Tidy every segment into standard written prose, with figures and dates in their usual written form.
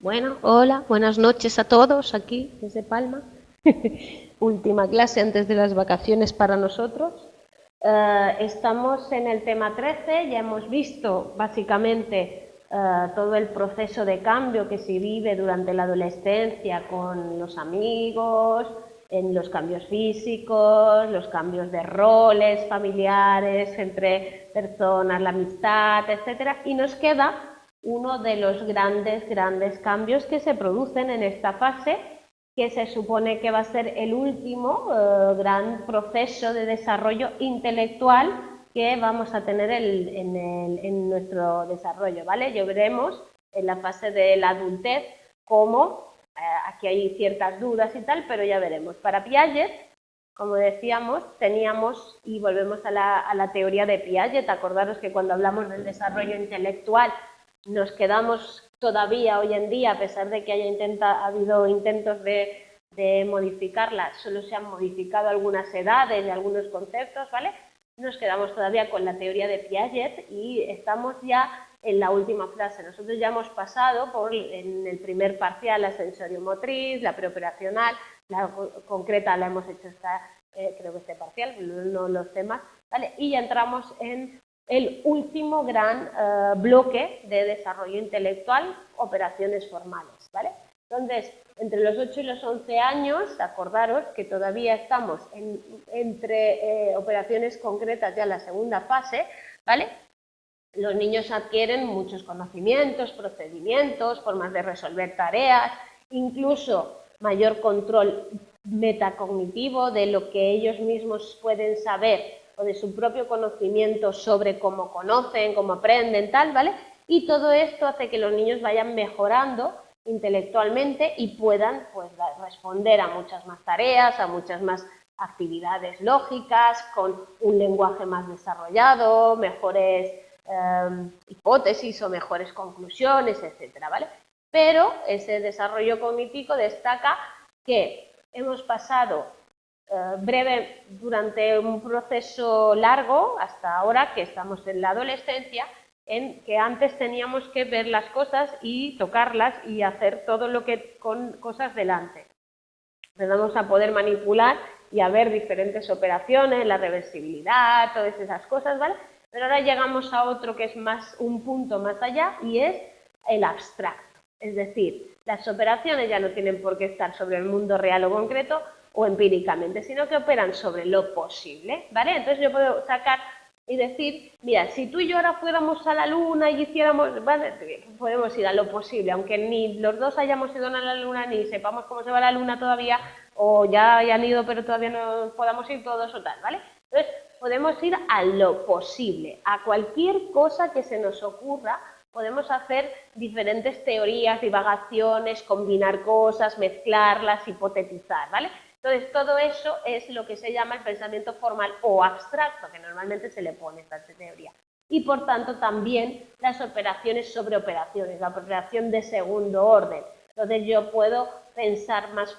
Bueno, hola, buenas noches a todos aquí desde Palma. Última clase antes de las vacaciones para nosotros. Estamos en el tema 13, ya hemos visto básicamente todo el proceso de cambio que se vive durante la adolescencia con los amigos, en los cambios físicos, los cambios de roles familiares entre personas, la amistad, etcétera, y nos queda uno de los grandes cambios que se producen en esta fase, que se supone que va a ser el último gran proceso de desarrollo intelectual que vamos a tener en nuestro desarrollo, ¿vale? Ya veremos en la fase de la adultez cómo, aquí hay ciertas dudas y tal, pero ya veremos. Para Piaget, como decíamos, teníamos, y volvemos a la teoría de Piaget, acordaros que cuando hablamos del desarrollo intelectual nos quedamos todavía hoy en día, a pesar de que ha habido intentos de modificarla, solo se han modificado algunas edades y algunos conceptos, ¿vale? Nos quedamos todavía con la teoría de Piaget y estamos ya en la última frase. Nosotros ya hemos pasado en el primer parcial la sensorio-motriz, la preoperacional, la concreta la hemos hecho creo que este parcial, no los temas, ¿vale? Y ya entramos en el último gran bloque de desarrollo intelectual, operaciones formales, ¿vale? Entonces, entre los 8 y los 11 años, acordaros que todavía estamos entre operaciones concretas ya en la segunda fase, ¿vale? Los niños adquieren muchos conocimientos, procedimientos, formas de resolver tareas, incluso mayor control metacognitivo de lo que ellos mismos pueden saber o de su propio conocimiento sobre cómo conocen, cómo aprenden, tal, ¿vale? Y todo esto hace que los niños vayan mejorando intelectualmente y puedan, pues, responder a muchas más tareas, a muchas más actividades lógicas, con un lenguaje más desarrollado, mejores hipótesis o mejores conclusiones, etcétera, ¿vale? Pero ese desarrollo cognitivo destaca que hemos pasado durante un proceso largo, hasta ahora que estamos en la adolescencia, en que antes teníamos que ver las cosas y tocarlas y hacer todo lo que con cosas delante. Empezamos a poder manipular y a ver diferentes operaciones, la reversibilidad, todas esas cosas, ¿vale? Pero ahora llegamos a otro que es más un punto más allá y es el abstracto. Es decir, las operaciones ya no tienen por qué estar sobre el mundo real o concreto o empíricamente, sino que operan sobre lo posible, ¿vale? Entonces yo puedo sacar y decir, mira, si tú y yo ahora fuéramos a la luna y hiciéramos, ¿vale? Podemos ir a lo posible, aunque ni los dos hayamos ido a la luna ni sepamos cómo se va a la luna todavía, o ya hayan ido pero todavía no podamos ir todos o tal, ¿vale? Entonces podemos ir a lo posible, a cualquier cosa que se nos ocurra. Podemos hacer diferentes teorías, divagaciones, combinar cosas, mezclarlas, hipotetizar, ¿vale? Entonces, todo eso es lo que se llama el pensamiento formal o abstracto, que normalmente se le pone esta teoría. Y, por tanto, también las operaciones sobre operaciones, la operación de segundo orden. Entonces, yo puedo pensar más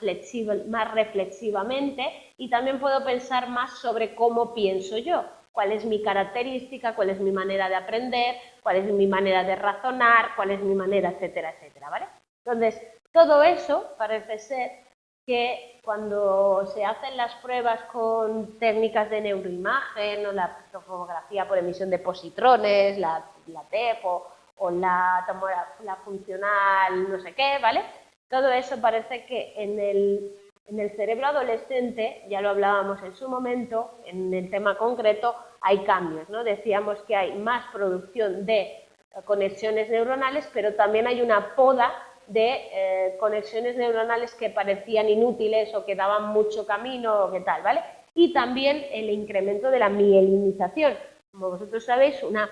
reflexivamente y también puedo pensar más sobre cómo pienso yo, cuál es mi característica, cuál es mi manera de aprender, cuál es mi manera de razonar, cuál es mi manera, etcétera, etcétera, ¿vale? Entonces, todo eso parece ser que cuando se hacen las pruebas con técnicas de neuroimagen o la tomografía por emisión de positrones, la TEP o la funcional no sé qué, ¿vale? Todo eso parece que en el cerebro adolescente, ya lo hablábamos en su momento, en el tema concreto, hay cambios, ¿no? Decíamos que hay más producción de conexiones neuronales, pero también hay una poda de conexiones neuronales que parecían inútiles o que daban mucho camino o qué tal, ¿vale? Y también el incremento de la mielinización. Como vosotros sabéis, una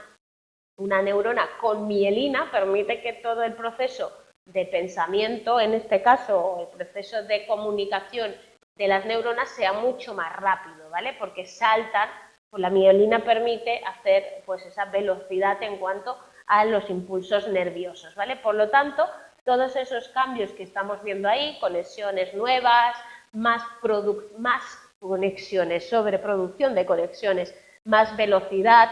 neurona con mielina permite que todo el proceso de pensamiento, en este caso, el proceso de comunicación de las neuronas sea mucho más rápido, ¿vale? Porque saltan, pues la mielina permite hacer pues esa velocidad en cuanto a los impulsos nerviosos, ¿vale? Por lo tanto, todos esos cambios que estamos viendo ahí, conexiones nuevas, más conexiones, sobreproducción de conexiones, más velocidad,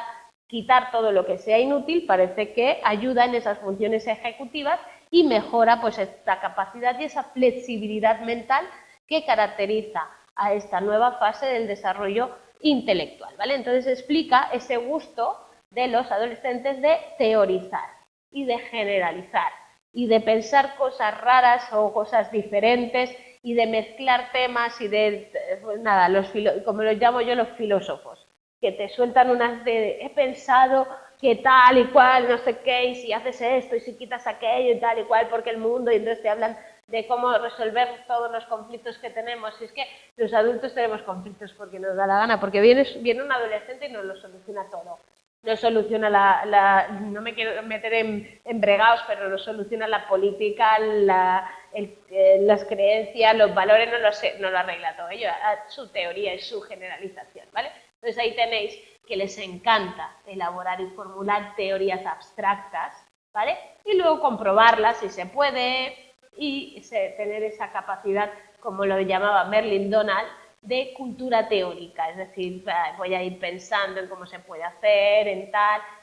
quitar todo lo que sea inútil, parece que ayuda en esas funciones ejecutivas y mejora pues esta capacidad y esa flexibilidad mental que caracteriza a esta nueva fase del desarrollo intelectual, ¿vale? Entonces explica ese gusto de los adolescentes de teorizar y de generalizar y de pensar cosas raras o cosas diferentes y de mezclar temas y de, pues nada, como los llamo yo, los filósofos, que te sueltan unas de, he pensado que tal y cual, no sé qué, y si haces esto y si quitas aquello y tal y cual, porque el mundo, y entonces te hablan de cómo resolver todos los conflictos que tenemos. Y es que los adultos tenemos conflictos porque nos da la gana, porque viene un adolescente y nos lo soluciona todo. No soluciona no me quiero meter en bregados, pero no soluciona la política, las creencias, los valores, no lo arregla todo ello, su teoría y su generalización, ¿vale? Entonces ahí tenéis que les encanta elaborar y formular teorías abstractas, ¿vale? Y luego comprobarlas si se puede y tener esa capacidad, como lo llamaba Merlin Donald, de cultura teórica, es decir, voy a ir pensando en cómo se puede hacer,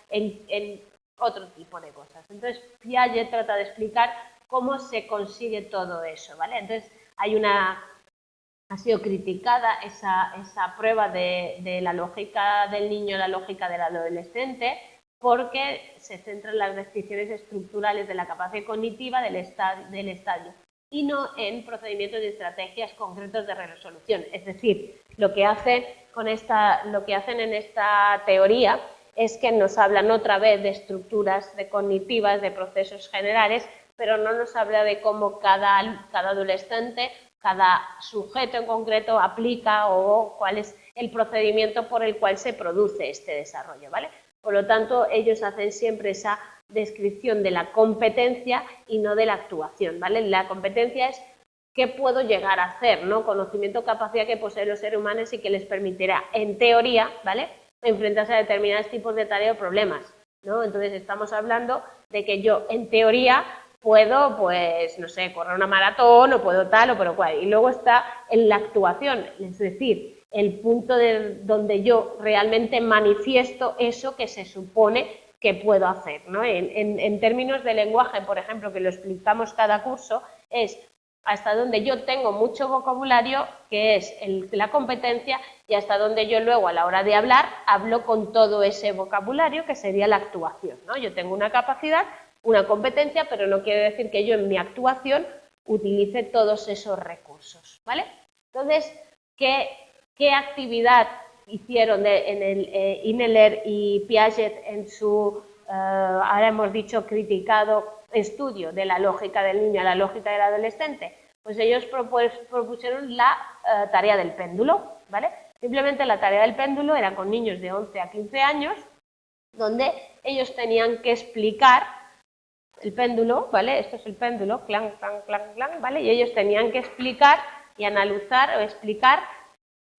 en otro tipo de cosas. Entonces, Piaget trata de explicar cómo se consigue todo eso, ¿vale? Entonces, ha sido criticada esa prueba de la lógica del niño, la lógica del adolescente, porque se centra en las descripciones estructurales de la capacidad cognitiva del estadio y no en procedimientos y estrategias concretos de resolución. Es decir, lo que hacen en esta teoría es que nos hablan otra vez de estructuras cognitivas, de procesos generales, pero no nos habla de cómo cada adolescente, cada sujeto en concreto aplica o cuál es el procedimiento por el cual se produce este desarrollo, ¿vale? Por lo tanto, ellos hacen siempre esa descripción de la competencia y no de la actuación, ¿vale? La competencia es qué puedo llegar a hacer, ¿no? Conocimiento, capacidad que poseen los seres humanos y que les permitirá, en teoría, ¿vale?, enfrentarse a determinados tipos de tareas o problemas, ¿no? Entonces estamos hablando de que yo, en teoría, puedo, pues, no sé, correr una maratón o puedo tal o pero cual. Y luego está en la actuación, es decir, el punto donde yo realmente manifiesto eso que se supone que puedo hacer, ¿no? En términos de lenguaje, por ejemplo, que lo explicamos cada curso, es hasta donde yo tengo mucho vocabulario, que es la competencia, y hasta donde yo luego a la hora de hablar, hablo con todo ese vocabulario, que sería la actuación, ¿no? Yo tengo una capacidad, una competencia, pero no quiere decir que yo en mi actuación utilice todos esos recursos, ¿vale? Entonces, ¿qué actividad hicieron en el Inneler y Piaget en su, ahora hemos dicho, criticado estudio de la lógica del niño a la lógica del adolescente? Pues ellos propusieron la tarea del péndulo, ¿vale? Simplemente la tarea del péndulo era con niños de 11 a 15 años, donde ellos tenían que explicar el péndulo, ¿vale? Esto es el péndulo, clan, clan, clan, clan, ¿vale? Y ellos tenían que explicar y analizar o explicar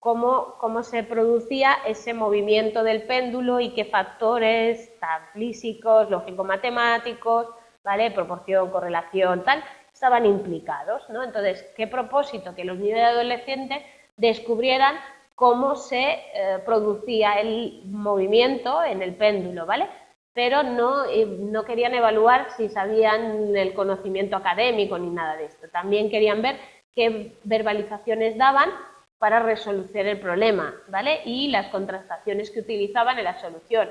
cómo se producía ese movimiento del péndulo y qué factores, físicos, lógico-matemáticos, ¿vale? Proporción, correlación, tal, estaban implicados, ¿no? Entonces, ¿qué propósito? Que los niños y adolescentes descubrieran cómo se producía el movimiento en el péndulo, ¿vale? Pero no querían evaluar si sabían el conocimiento académico ni nada de esto. También querían ver qué verbalizaciones daban para resolver el problema, ¿vale? Y las contrastaciones que utilizaban en la solución.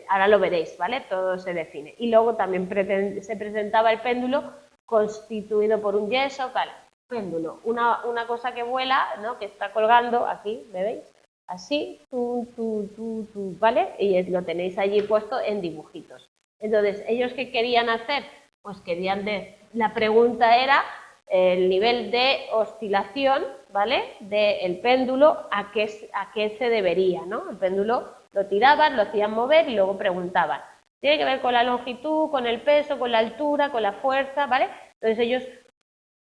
Ahora lo veréis, ¿vale? Todo se define. Y luego también se presentaba el péndulo constituido por un yeso, ¿vale? Péndulo, una cosa que vuela, ¿no? Que está colgando aquí, ¿veis? Así, ¿vale? Y lo tenéis allí puesto en dibujitos. Entonces, ¿ellos qué querían hacer? Pues la pregunta era el nivel de oscilación, ¿vale?, del péndulo, a qué se debería, ¿no? El péndulo lo tiraban, lo hacían mover y luego preguntaban. Tiene que ver con la longitud, con el peso, con la altura, con la fuerza, ¿vale? Entonces ellos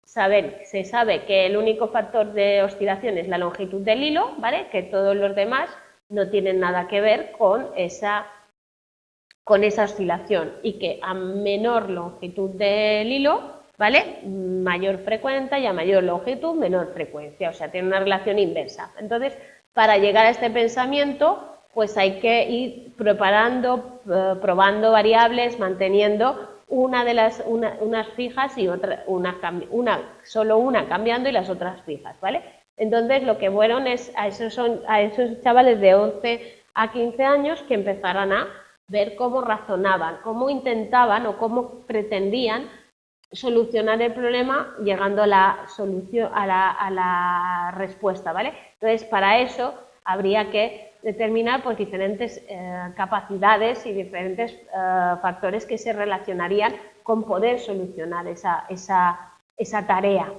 se sabe que el único factor de oscilación es la longitud del hilo, ¿vale?, que todos los demás no tienen nada que ver con esa oscilación, y que a menor longitud del hilo, ¿vale?, mayor frecuencia, y a mayor longitud, menor frecuencia, o sea, tiene una relación inversa. Entonces, para llegar a este pensamiento, pues hay que ir probando variables, manteniendo unas fijas y solo una cambiando y las otras fijas, ¿vale? Entonces lo que fueron es a esos chavales de 11 a 15 años que empezaran a ver cómo razonaban, cómo intentaban o cómo pretendían solucionar el problema llegando a la solución, a la respuesta, ¿vale? Entonces, para eso habría que determinar pues, diferentes capacidades y diferentes factores que se relacionarían con poder solucionar esa tarea.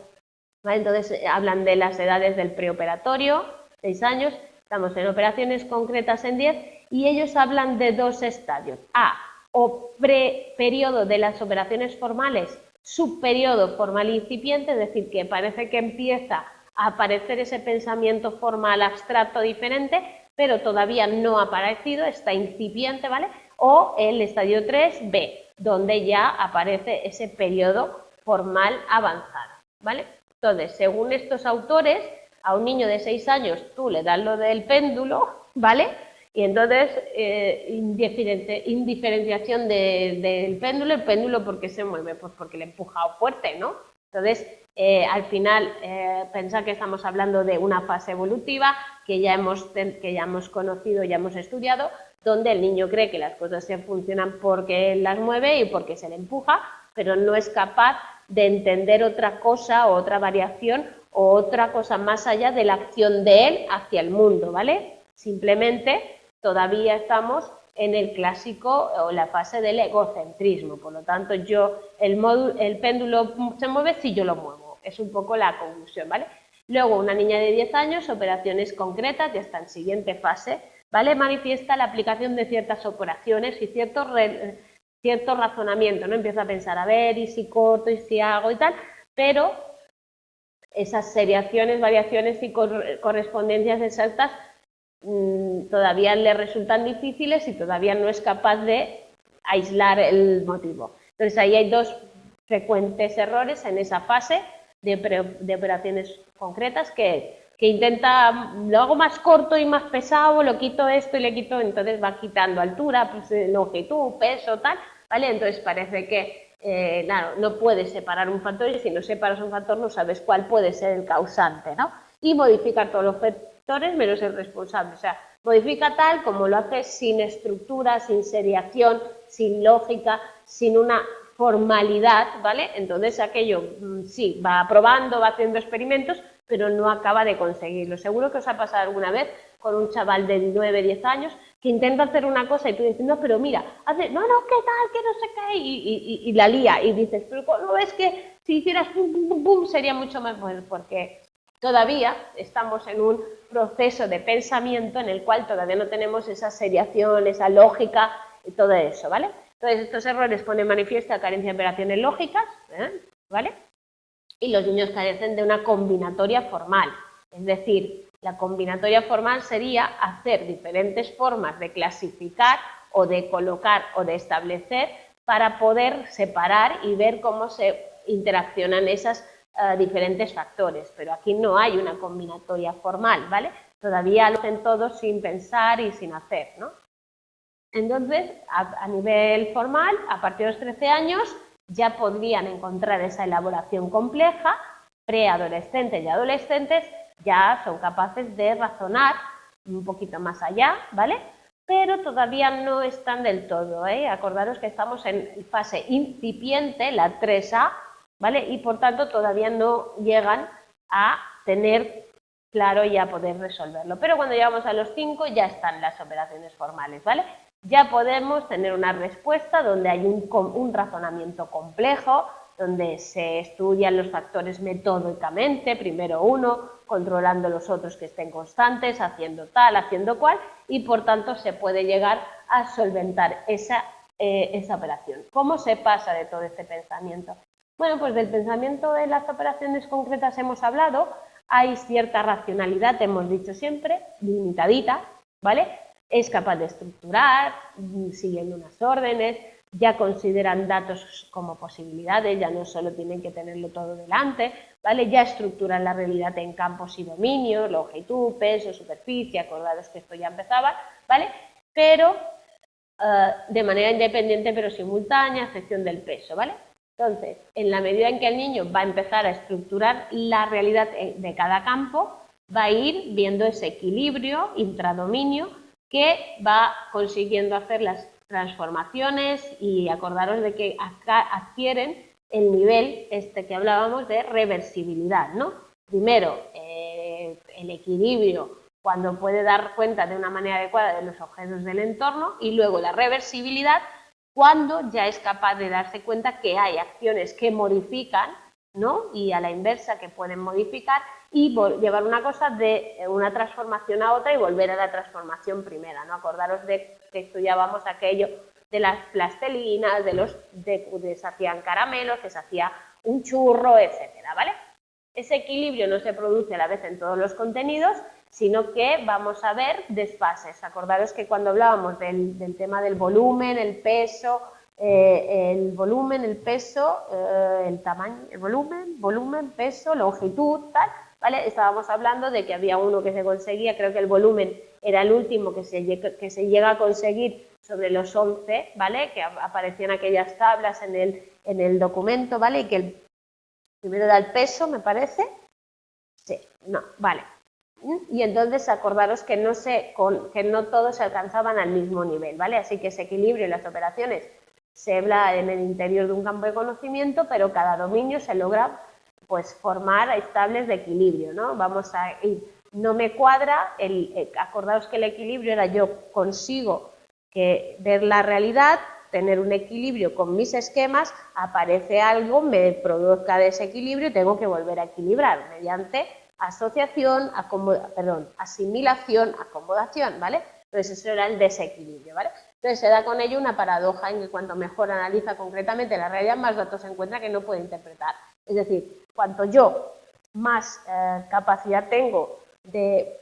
¿Vale? Entonces, hablan de las edades del preoperatorio, 6 años, estamos en operaciones concretas en 10, y ellos hablan de dos estadios. O periodo de las operaciones formales, subperiodo formal incipiente, es decir, que parece que empieza a aparecer ese pensamiento formal abstracto diferente, pero todavía no ha aparecido, está incipiente, ¿vale? O el estadio 3B, donde ya aparece ese periodo formal avanzado, ¿vale? Entonces, según estos autores, a un niño de 6 años tú le das lo del péndulo, ¿vale? Y entonces, indiferenciación del péndulo, el péndulo ¿por qué se mueve? Pues porque le he empujado fuerte, ¿no? Entonces, al final, pensad que estamos hablando de una fase evolutiva que ya hemos conocido, ya hemos estudiado, donde el niño cree que las cosas se funcionan porque él las mueve y porque se le empuja, pero no es capaz de entender otra cosa o otra variación o otra cosa más allá de la acción de él hacia el mundo, ¿vale? Simplemente todavía estamos en el clásico o la fase del egocentrismo, por lo tanto el péndulo se mueve si yo lo muevo, es un poco la conclusión, ¿vale? Luego una niña de 10 años, operaciones concretas, ya está en siguiente fase, ¿vale? Manifiesta la aplicación de ciertas operaciones y cierto razonamiento, ¿no? Empieza a pensar, a ver, y si corto, y si hago y tal, pero esas seriaciones, variaciones y correspondencias exactas todavía le resultan difíciles y todavía no es capaz de aislar el motivo. Entonces ahí hay dos frecuentes errores en esa fase de operaciones concretas que intenta, lo hago más corto y más pesado, lo quito esto y le quito, entonces va quitando altura, pues, longitud, peso, tal, ¿vale? Entonces parece que claro, no puedes separar un factor y si no separas un factor no sabes cuál puede ser el causante, ¿no? Y modificar todos los factores menos el responsable, o sea, modifica tal como lo hace sin estructura, sin seriación, sin lógica, sin una formalidad, ¿vale? Entonces aquello sí, va probando, va haciendo experimentos, pero no acaba de conseguirlo. Seguro que os ha pasado alguna vez con un chaval de 9, 10 años que intenta hacer una cosa y tú dices, no, pero mira, hace, no, ¿qué tal? Que no sé qué, y la lía, y dices, pero ¿no ves que si hicieras pum, pum, pum, pum, sería mucho más bueno? Porque todavía estamos en un proceso de pensamiento en el cual todavía no tenemos esa seriación, esa lógica y todo eso, ¿vale? Entonces, estos errores ponen manifiesta carencia de operaciones lógicas, ¿vale? Y los niños carecen de una combinatoria formal, es decir, la combinatoria formal sería hacer diferentes formas de clasificar o de colocar o de establecer para poder separar y ver cómo se interaccionan esos diferentes factores, pero aquí no hay una combinatoria formal, ¿vale? Todavía lo hacen todos sin pensar y sin hacer, ¿no? Entonces, a nivel formal, a partir de los 13 años, ya podrían encontrar esa elaboración compleja, preadolescentes y adolescentes ya son capaces de razonar un poquito más allá, ¿vale? Pero todavía no están del todo, ¿eh? Acordaros que estamos en fase incipiente, la 3A, ¿vale? Y por tanto todavía no llegan a tener claro y a poder resolverlo. Pero cuando llegamos a los 5 ya están las operaciones formales, ¿vale? Ya podemos tener una respuesta donde hay un razonamiento complejo, donde se estudian los factores metódicamente, primero uno, controlando los otros que estén constantes, haciendo tal, haciendo cual, y por tanto se puede llegar a solventar esa operación. ¿Cómo se pasa de todo este pensamiento? Bueno, pues del pensamiento de las operaciones concretas hemos hablado, hay cierta racionalidad, hemos dicho siempre, limitadita, ¿vale? Es capaz de estructurar, siguiendo unas órdenes, ya consideran datos como posibilidades, ya no solo tienen que tenerlo todo delante, ¿vale? Ya estructuran la realidad en campos y dominios, longitud, peso, superficie, acordaros que esto ya empezaba, ¿vale? Pero de manera independiente pero simultánea, a excepción del peso, ¿vale? Entonces, en la medida en que el niño va a empezar a estructurar la realidad de cada campo, va a ir viendo ese equilibrio intradominio que va consiguiendo hacer las transformaciones y acordaros de que acá adquieren el nivel este que hablábamos de reversibilidad, ¿no? Primero, el equilibrio cuando puede dar cuenta de una manera adecuada de los objetos del entorno y luego la reversibilidad cuando ya es capaz de darse cuenta que hay acciones que modifican, ¿no? Y a la inversa que pueden modificar y llevar una cosa de una transformación a otra y volver a la transformación primera, ¿no? Acordaros de que estudiábamos aquello de las plastelinas, de se hacían caramelos, que se hacía un churro, etcétera, ¿vale? Ese equilibrio no se produce a la vez en todos los contenidos, sino que vamos a ver desfases. Acordaros que cuando hablábamos del tema del volumen, el peso, el peso, el tamaño, el volumen, peso, longitud, tal, ¿vale? Estábamos hablando de que había uno que se conseguía, creo que el volumen era el último que se llega a conseguir sobre los 11, ¿vale? Que aparecían aquellas tablas en el documento, ¿vale? Y que el primero era el peso, me parece. Sí, no, vale. Y entonces acordaros que no todos se alcanzaban al mismo nivel, ¿vale? Así que ese equilibrio en las operaciones se habla en el interior de un campo de conocimiento, pero cada dominio se logra pues formar estables de equilibrio, ¿no? Vamos a ir, no me cuadra, acordaos que el equilibrio era yo consigo ver la realidad, tener un equilibrio con mis esquemas, aparece algo, me produzca desequilibrio y tengo que volver a equilibrar mediante asociación, asimilación, acomodación, ¿vale? Entonces eso era el desequilibrio, ¿vale? Entonces se da con ello una paradoja en que cuanto mejor analiza concretamente la realidad, más datos se encuentra que no puede interpretar. Es decir, cuanto yo más capacidad tengo de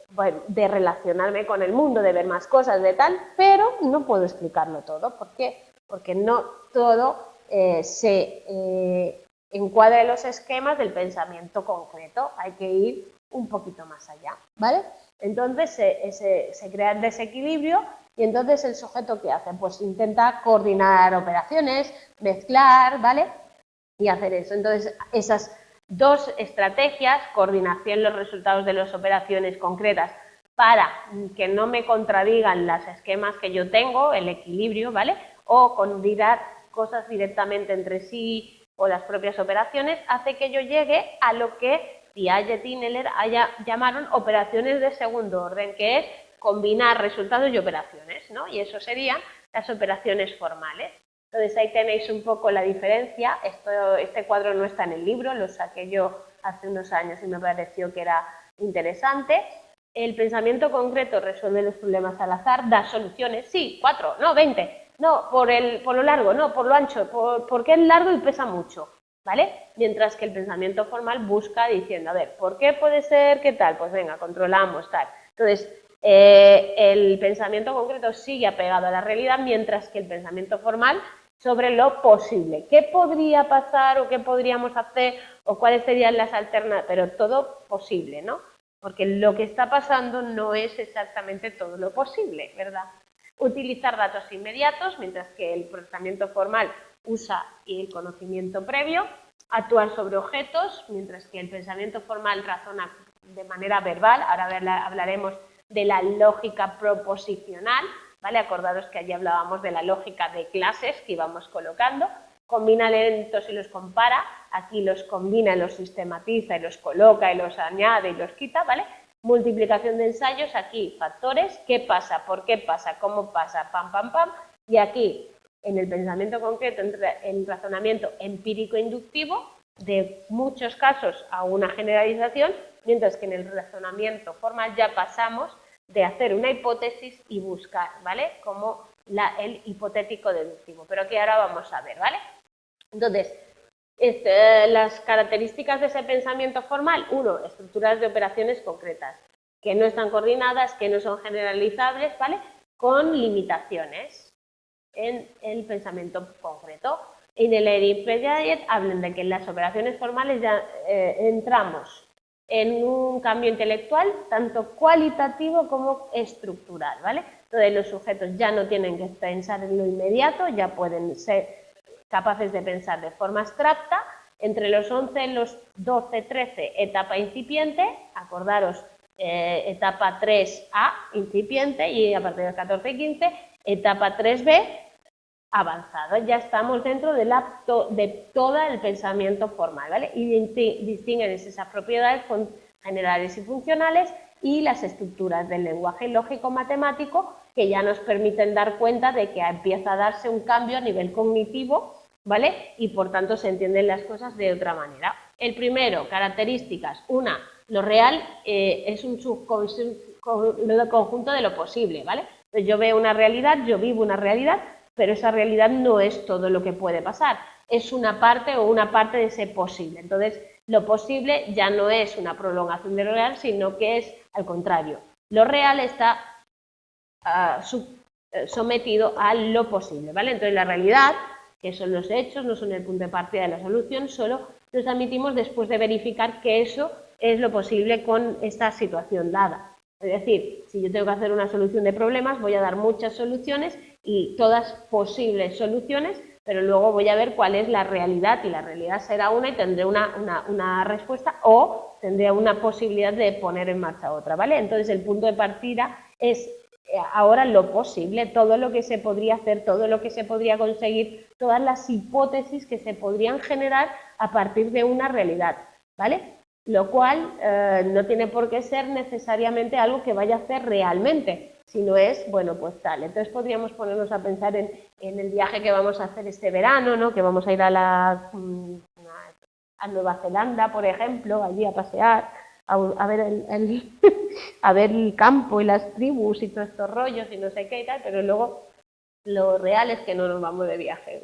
relacionarme con el mundo, de ver más cosas, de tal, pero no puedo explicarlo todo. ¿Por qué? Porque no todo se encuadra en los esquemas del pensamiento concreto. Hay que ir un poquito más allá, ¿vale? Entonces se crea el desequilibrio y entonces el sujeto, ¿qué hace? Pues intenta coordinar operaciones, mezclar, ¿vale? Y hacer eso. Entonces, esas dos estrategias, coordinación los resultados de las operaciones concretas para que no me contradigan los esquemas que yo tengo, el equilibrio, ¿vale? O combinar cosas directamente entre sí o las propias operaciones, hace que yo llegue a lo que Piaget y Neller llamaron operaciones de segundo orden, que es combinar resultados y operaciones, ¿no? Y eso serían las operaciones formales. Entonces ahí tenéis un poco la diferencia. Este cuadro no está en el libro, lo saqué yo hace unos años y me pareció que era interesante. El pensamiento concreto resuelve los problemas al azar, da soluciones, sí, 4, no, 20, no, por lo largo, no, por lo ancho, porque es largo y pesa mucho, ¿vale? Mientras que el pensamiento formal busca diciendo, a ver, ¿por qué puede ser? ¿Qué tal? Pues venga, controlamos, tal. Entonces, el pensamiento concreto sigue apegado a la realidad, mientras que el pensamiento formal sobre lo posible. ¿Qué podría pasar o qué podríamos hacer o cuáles serían las alternativas? Pero todo posible, ¿no? Porque lo que está pasando no es exactamente todo lo posible, ¿verdad? Utilizar datos inmediatos, mientras que el procesamiento formal usa el conocimiento previo. Actuar sobre objetos, mientras que el pensamiento formal razona de manera verbal. Ahora hablaremos de la lógica proposicional, ¿vale? Acordaros que allí hablábamos de la lógica de clases que íbamos colocando. Combina elementos y los compara, aquí los combina, los sistematiza y los coloca y los añade y los quita, ¿vale? Multiplicación de ensayos, aquí factores, qué pasa, por qué pasa, cómo pasa, pam, pam, pam, y aquí en el pensamiento concreto, en razonamiento empírico-inductivo, de muchos casos a una generalización, mientras que en el razonamiento formal ya pasamos de hacer una hipótesis y buscar, ¿vale? Como el hipotético deductivo, pero que ahora vamos a ver, ¿vale? Entonces, las características de ese pensamiento formal, uno, estructuras de operaciones concretas, que no están coordinadas, que no son generalizables, ¿vale? Con limitaciones en el pensamiento concreto. En el Piaget hablan de que en las operaciones formales ya entramos en un cambio intelectual tanto cualitativo como estructural, ¿vale? Entonces los sujetos ya no tienen que pensar en lo inmediato, ya pueden ser capaces de pensar de forma abstracta. Entre los 11, los 12, 13, etapa incipiente, acordaros, etapa 3A, incipiente, y a partir de 14 y 15, etapa 3B, avanzado. Ya estamos dentro de todo el pensamiento formal, ¿vale? Y distinguen esas propiedades generales y funcionales y las estructuras del lenguaje lógico-matemático que ya nos permiten dar cuenta de que empieza a darse un cambio a nivel cognitivo, ¿vale? Y por tanto se entienden las cosas de otra manera. El primero, características. Una, lo real es un conjunto de lo posible, ¿vale? Entonces, yo veo una realidad, yo vivo una realidad, pero esa realidad no es todo lo que puede pasar, es una parte o una parte de ese posible. Entonces, lo posible ya no es una prolongación de lo real, sino que es al contrario. Lo real está sometido a lo posible, ¿vale? Entonces, la realidad, que son los hechos, no son el punto de partida de la solución, solo los admitimos después de verificar que eso es lo posible con esta situación dada. Es decir, si yo tengo que hacer una solución de problemas, voy a dar muchas soluciones y todas posibles soluciones, pero luego voy a ver cuál es la realidad, y la realidad será una y tendré una respuesta, o tendré una posibilidad de poner en marcha otra, ¿vale? Entonces, el punto de partida es ahora lo posible, todo lo que se podría hacer, todo lo que se podría conseguir, todas las hipótesis que se podrían generar a partir de una realidad, ¿vale? Lo cual no tiene por qué ser necesariamente algo que vaya a hacer realmente, sino es, bueno, pues tal. Entonces podríamos ponernos a pensar en el viaje que vamos a hacer este verano, ¿no? Que vamos a ir a Nueva Zelanda, por ejemplo, allí a pasear, a ver a ver el campo y las tribus y todos estos rollos y no sé qué y tal, pero luego lo real es que no nos vamos de viaje,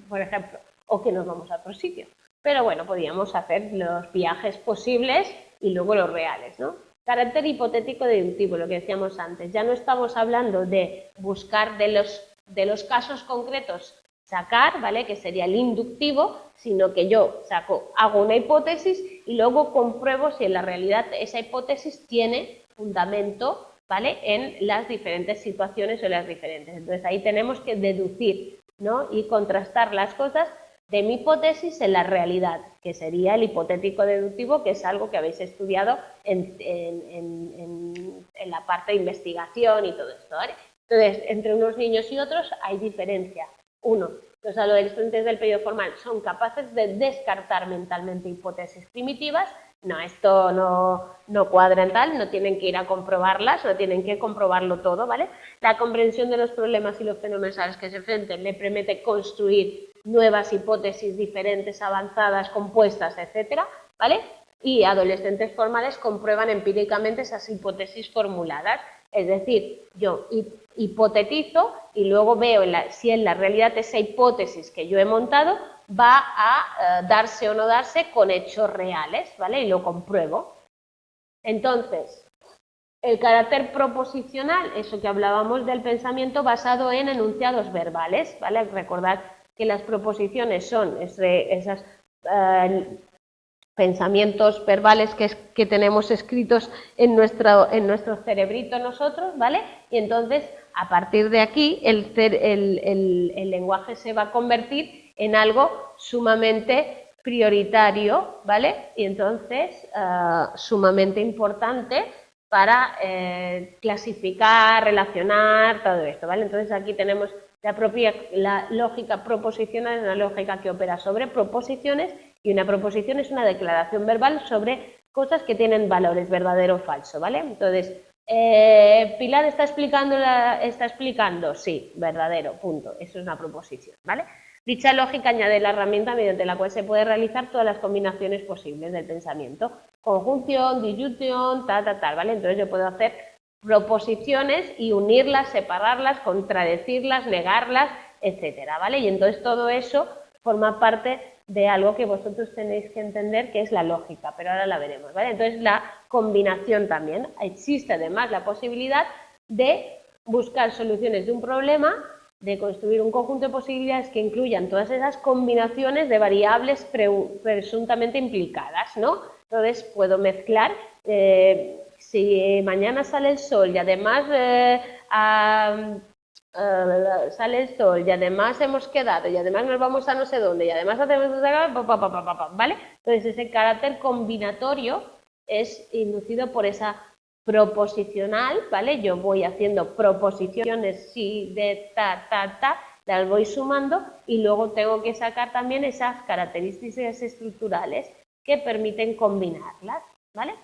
por ejemplo, o que nos vamos a otro sitio. Pero bueno, podríamos hacer los viajes posibles y luego los reales, ¿no? Carácter hipotético deductivo, lo que decíamos antes. Ya no estamos hablando de buscar de los casos concretos sacar, ¿vale? Que sería el inductivo, sino que yo hago una hipótesis y luego compruebo si en la realidad esa hipótesis tiene fundamento, ¿vale? En las diferentes situaciones o las diferentes. Entonces ahí tenemos que deducir, ¿no? Y contrastar las cosas de mi hipótesis en la realidad, que sería el hipotético deductivo, que es algo que habéis estudiado en la parte de investigación y todo esto, ¿vale? Entonces, entre unos niños y otros hay diferencia. Uno, los adolescentes del periodo formal son capaces de descartar mentalmente hipótesis primitivas. No, esto no cuadra en tal, no tienen que ir a comprobarlas, no tienen que comprobarlo todo, ¿vale? La comprensión de los problemas y los fenómenos a los que se enfrentan le permite construir nuevas hipótesis diferentes, avanzadas, compuestas, etcétera, ¿vale? Y adolescentes formales comprueban empíricamente esas hipótesis formuladas. Es decir, yo hipotetizo y luego veo si en la realidad esa hipótesis que yo he montado va a darse o no darse con hechos reales, ¿vale? Y lo compruebo. Entonces, el carácter proposicional, eso que hablábamos del pensamiento basado en enunciados verbales, ¿vale? Recordad que las proposiciones son esos pensamientos verbales que tenemos escritos en nuestro cerebrito nosotros, ¿vale? Y entonces, a partir de aquí, el lenguaje se va a convertir en algo sumamente prioritario, ¿vale? Y entonces, sumamente importante para clasificar, relacionar, todo esto, ¿vale? Entonces, aquí tenemos la lógica proposicional, es una lógica que opera sobre proposiciones, y una proposición es una declaración verbal sobre cosas que tienen valores, verdadero o falso, ¿vale? Entonces, Pilar está explicando, sí, verdadero, punto, eso es una proposición, ¿vale? Dicha lógica añade la herramienta mediante la cual se puede realizar todas las combinaciones posibles del pensamiento, conjunción, disyunción, tal, ¿vale? Entonces yo puedo hacer proposiciones y unirlas, separarlas, contradecirlas, negarlas, etcétera, ¿vale? Y entonces todo eso forma parte de algo que vosotros tenéis que entender, que es la lógica, pero ahora la veremos, ¿vale? Entonces la combinación también. Existe además la posibilidad de buscar soluciones de un problema, de construir un conjunto de posibilidades que incluyan todas esas combinaciones de variables presuntamente implicadas, ¿no? Entonces puedo mezclar, si mañana sale el sol y además sale el sol y además hemos quedado y además nos vamos a no sé dónde y además hacemos ¿vale? Entonces ese carácter combinatorio es inducido por esa proposicional, ¿vale? Yo voy haciendo proposiciones si, de, ta, las voy sumando y luego tengo que sacar también esas características estructurales que permiten combinarlas, ¿vale?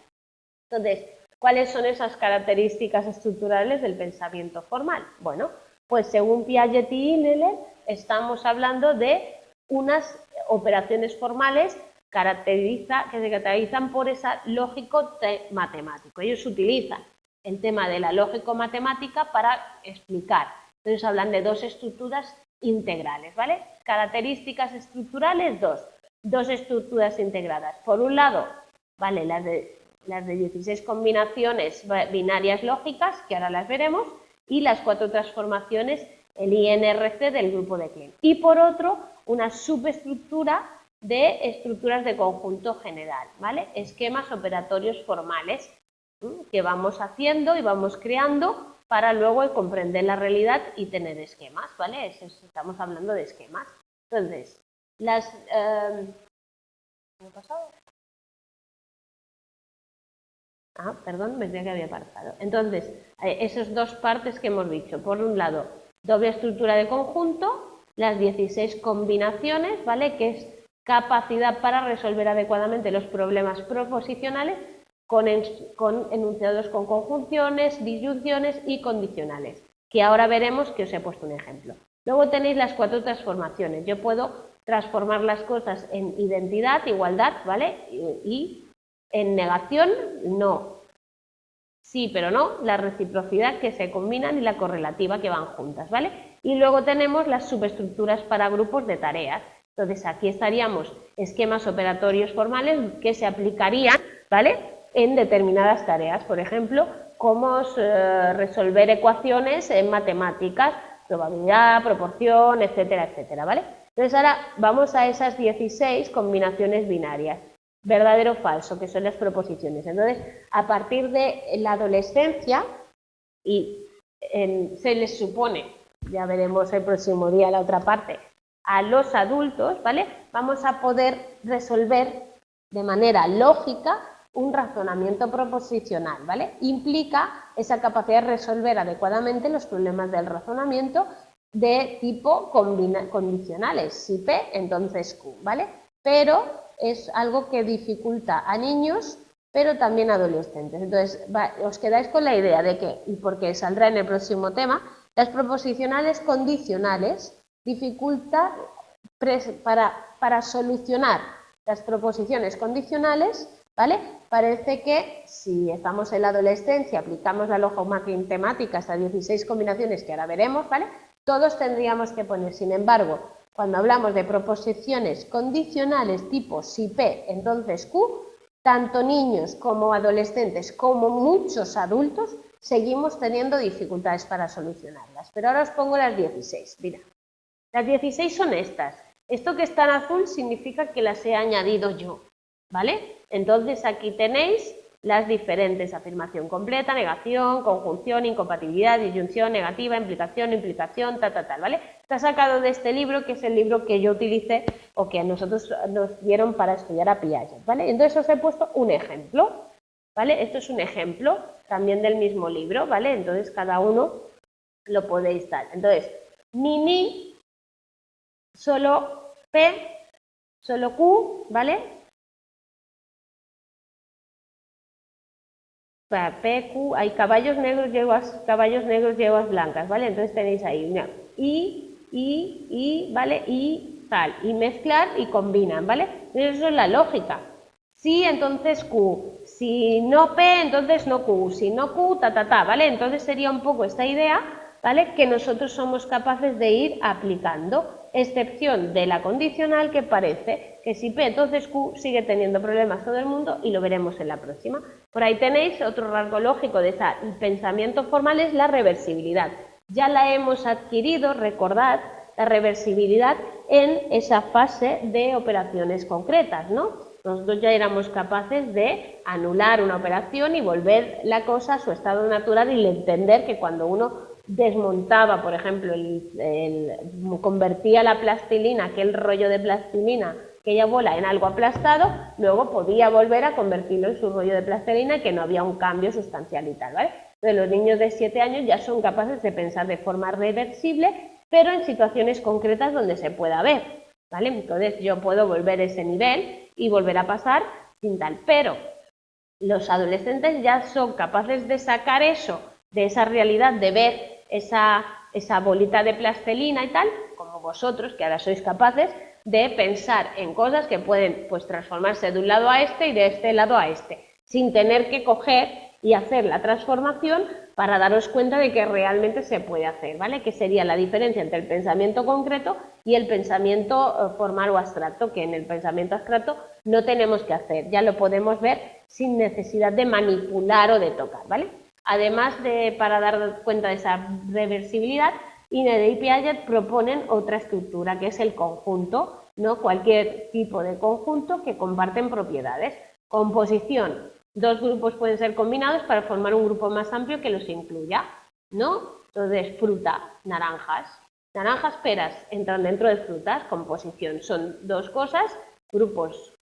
Entonces, ¿cuáles son esas características estructurales del pensamiento formal? Bueno, pues según Piaget y Inneler, estamos hablando de unas operaciones formales que se caracterizan por esa lógico-matemático. Ellos utilizan el tema de la lógico-matemática para explicar. Entonces hablan de dos estructuras integrales, ¿vale? Características estructurales, dos estructuras integradas. Por un lado, ¿vale? Las de 16 combinaciones binarias lógicas, que ahora las veremos, y las 4 transformaciones, el INRC del grupo de Klein. Y por otro, una subestructura de estructuras de conjunto general, ¿vale? Esquemas operatorios formales que vamos haciendo y vamos creando para luego comprender la realidad y tener esquemas, ¿vale? Estamos hablando de esquemas. Entonces, ¿me ha pasado? Perdón, me decía que había apartado. Entonces, esas dos partes que hemos dicho. Por un lado, doble estructura de conjunto, las 16 combinaciones, ¿vale? Que es capacidad para resolver adecuadamente los problemas proposicionales con enunciados con conjunciones, disyunciones y condicionales, que ahora veremos que os he puesto un ejemplo. Luego tenéis las 4 transformaciones. Yo puedo transformar las cosas en identidad, igualdad, ¿vale? Y en negación, no. Sí, pero no, la reciprocidad que se combinan y la correlativa que van juntas, ¿vale? Y luego tenemos las subestructuras para grupos de tareas. Entonces, aquí estaríamos esquemas operatorios formales que se aplicarían, ¿vale? En determinadas tareas. Por ejemplo, cómo resolver ecuaciones en matemáticas, probabilidad, proporción, etcétera, etcétera, ¿vale? Entonces, ahora vamos a esas 16 combinaciones binarias. Verdadero o falso, que son las proposiciones. Entonces, a partir de la adolescencia, y se les supone, ya veremos el próximo día la otra parte, a los adultos, ¿vale? Vamos a poder resolver de manera lógica un razonamiento proposicional, ¿vale? Implica esa capacidad de resolver adecuadamente los problemas del razonamiento de tipo condicionales. Si P, entonces Q, ¿vale? Pero es algo que dificulta a niños, pero también a adolescentes. Entonces, os quedáis con la idea de que, y porque saldrá en el próximo tema, las proposicionales condicionales dificulta para solucionar las proposiciones condicionales, ¿vale? Parece que si estamos en la adolescencia, aplicamos la lógico-matemática hasta 16 combinaciones que ahora veremos, ¿vale? Todos tendríamos que poner, sin embargo, cuando hablamos de proposiciones condicionales tipo si P, entonces Q, tanto niños como adolescentes como muchos adultos seguimos teniendo dificultades para solucionarlas. Pero ahora os pongo las 16. Mira, las 16 son estas. Esto que está en azul significa que las he añadido yo, ¿vale? Entonces aquí tenéis las diferentes: afirmación completa, negación, conjunción, incompatibilidad, disyunción, negativa, implicación, tal, ¿vale? Está sacado de este libro, que es el libro que yo utilicé o que a nosotros nos dieron para estudiar a Piaget, ¿vale? Entonces os he puesto un ejemplo, ¿vale? Esto es un ejemplo también del mismo libro, ¿vale? Entonces cada uno lo podéis dar. Entonces, ni, solo P, solo Q, ¿vale? P, Q, hay caballos negros, yeguas blancas, ¿vale? Entonces tenéis ahí una ¿vale? Y tal, y mezclar y combinan, ¿vale? Entonces eso es la lógica. Si, entonces Q. Si no P, entonces no Q. Si no Q, ¿vale? Entonces sería un poco esta idea, ¿vale? Que nosotros somos capaces de ir aplicando, excepción de la condicional, que parece que si P, entonces Q, sigue teniendo problemas todo el mundo, y lo veremos en la próxima. Por ahí tenéis otro rasgo lógico de ese pensamiento formal, es la reversibilidad. Ya la hemos adquirido, recordad, la reversibilidad en esa fase de operaciones concretas, ¿no? Nosotros ya éramos capaces de anular una operación y volver la cosa a su estado natural y entender que cuando uno desmontaba, por ejemplo, convertía la plastilina, aquel rollo de plastilina, aquella bola, en algo aplastado, luego podía volver a convertirlo en su rollo de plastilina, que no había un cambio sustancial y tal, ¿vale? Entonces, los niños de 7 años ya son capaces de pensar de forma reversible, pero en situaciones concretas donde se pueda ver, ¿vale? Entonces, yo puedo volver ese nivel y volver a pasar sin tal, pero los adolescentes ya son capaces de sacar eso de esa realidad, de ver esa bolita de plastilina y tal, como vosotros, que ahora sois capaces de pensar en cosas que pueden pues transformarse de un lado a este y de este lado a este, sin tener que coger y hacer la transformación para daros cuenta de que realmente se puede hacer, ¿vale? Que sería la diferencia entre el pensamiento concreto y el pensamiento formal o abstracto, que en el pensamiento abstracto no tenemos que hacer, ya lo podemos ver sin necesidad de manipular o de tocar, ¿vale? Además para dar cuenta de esa reversibilidad, Inner y Piaget proponen otra estructura, que es el conjunto, ¿no? Cualquier tipo de conjunto que comparten propiedades. Composición. Dos grupos pueden ser combinados para formar un grupo más amplio que los incluya, ¿no? Entonces, fruta, naranjas. Naranjas, peras, entran dentro de frutas. Composición. Son dos cosas, grupos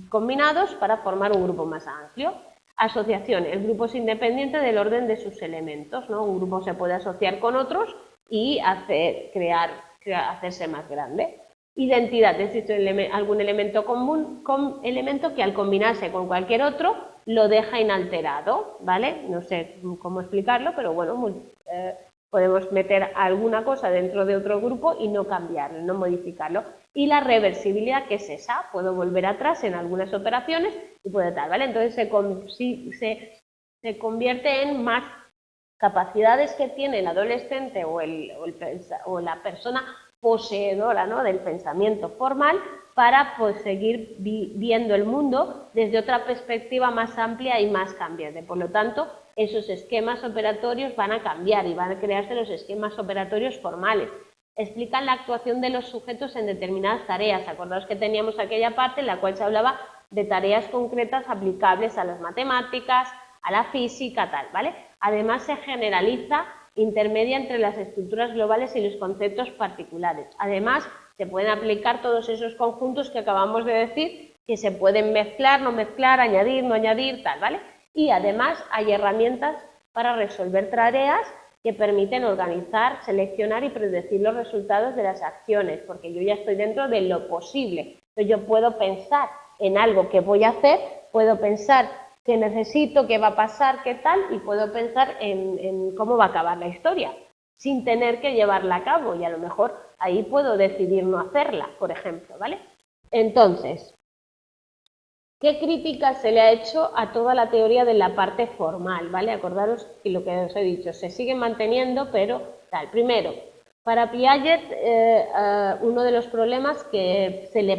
combinados para formar un grupo más amplio. Asociación. El grupo es independiente del orden de sus elementos, ¿no? Un grupo se puede asociar con otros y hacerse más grande. Identidad, existe algún elemento común, elemento que al combinarse con cualquier otro lo deja inalterado, ¿vale? No sé cómo explicarlo, pero bueno, podemos meter alguna cosa dentro de otro grupo y no cambiarlo, no modificarlo. Y la reversibilidad, que es esa, puedo volver atrás en algunas operaciones y puede tal, ¿vale? Entonces se convierte en más capacidades que tiene el adolescente o la persona poseedora, ¿no?, del pensamiento formal para pues, seguir viendo el mundo desde otra perspectiva más amplia y más cambiante. Por lo tanto, esos esquemas operatorios van a cambiar y van a crearse los esquemas operatorios formales. Explican la actuación de los sujetos en determinadas tareas. Acordaos que teníamos aquella parte en la cual se hablaba de tareas concretas aplicables a las matemáticas, a la física, tal, ¿vale? Además, se generaliza, intermedia entre las estructuras globales y los conceptos particulares. Además, se pueden aplicar todos esos conjuntos que acabamos de decir, que se pueden mezclar, no mezclar, añadir, no añadir, tal, ¿vale? Y además hay herramientas para resolver tareas que permiten organizar, seleccionar y predecir los resultados de las acciones, porque yo ya estoy dentro de lo posible. Entonces, yo puedo pensar en algo que voy a hacer, puedo pensar qué necesito, qué va a pasar, qué tal, y puedo pensar en cómo va a acabar la historia, sin tener que llevarla a cabo, y a lo mejor ahí puedo decidir no hacerla, por ejemplo, ¿vale? Entonces, ¿qué crítica se le ha hecho a toda la teoría de la parte formal, ¿vale? Acordaros que lo que os he dicho, se sigue manteniendo, pero tal. Primero, para Piaget, uno de los problemas que se le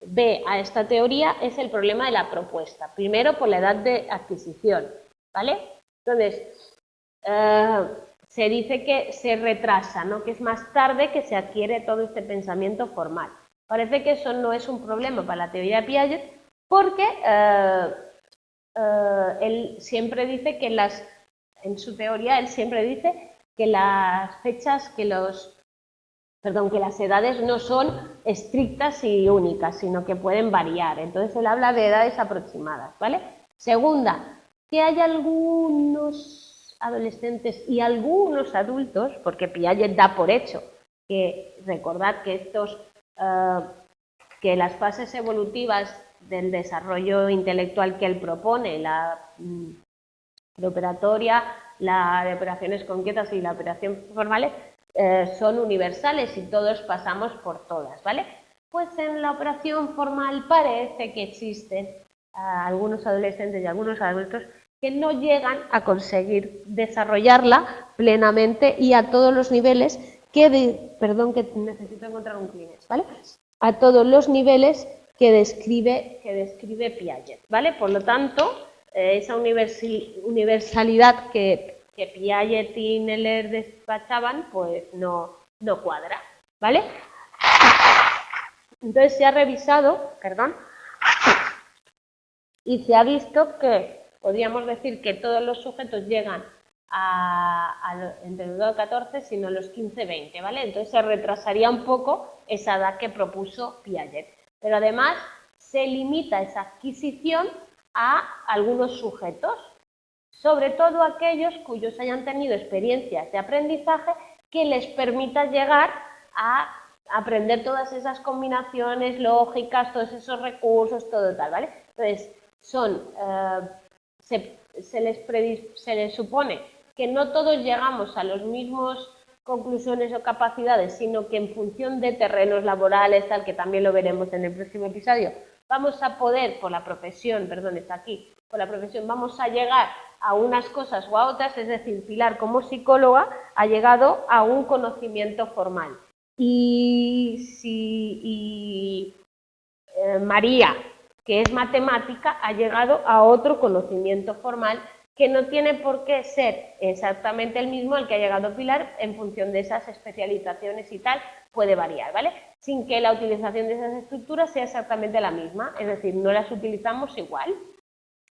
ve a esta teoría es el problema de la propuesta. Primero, por la edad de adquisición, ¿vale? Entonces, se dice que se retrasa, ¿no? Que es más tarde que se adquiere todo este pensamiento formal. Parece que eso no es un problema para la teoría de Piaget porque él siempre dice que en su teoría, él siempre dice que las fechas, que las edades no son estrictas y únicas, sino que pueden variar. Entonces él habla de edades aproximadas, ¿vale? Segunda, que hay algunos adolescentes y algunos adultos, porque Piaget da por hecho que recordad que que las fases evolutivas del desarrollo intelectual que él propone, la preoperatoria, la de operaciones concretas y la operación formales, son universales y todos pasamos por todas, ¿vale? Pues en la operación formal parece que existen algunos adolescentes y algunos adultos que no llegan a conseguir desarrollarla plenamente y a todos los niveles perdón, que necesito encontrar un Kleenex, ¿vale? A todos los niveles que describe Piaget, ¿vale? Por lo tanto, esa universalidad que Piaget y Kneller despachaban, pues no cuadra, ¿vale? Entonces se ha revisado, y se ha visto que podríamos decir que todos los sujetos llegan entre los 12 y 14, sino los 15-20, ¿vale? Entonces se retrasaría un poco esa edad que propuso Piaget. Pero además se limita esa adquisición a algunos sujetos, sobre todo aquellos cuyos hayan tenido experiencias de aprendizaje que les permita llegar a aprender todas esas combinaciones lógicas, todos esos recursos, todo tal, ¿vale? Entonces, se les supone que no todos llegamos a las mismas conclusiones o capacidades, sino que en función de terrenos laborales, tal, que también lo veremos en el próximo episodio, vamos a poder, por la profesión, perdón, está aquí, por la profesión, vamos a llegar a unas cosas o a otras, es decir, Pilar como psicóloga ha llegado a un conocimiento formal. María, que es matemática, ha llegado a otro conocimiento formal que no tiene por qué ser exactamente el mismo al que ha llegado Pilar en función de esas especializaciones y tal, puede variar, ¿vale? Sin que la utilización de esas estructuras sea exactamente la misma, es decir, no las utilizamos igual,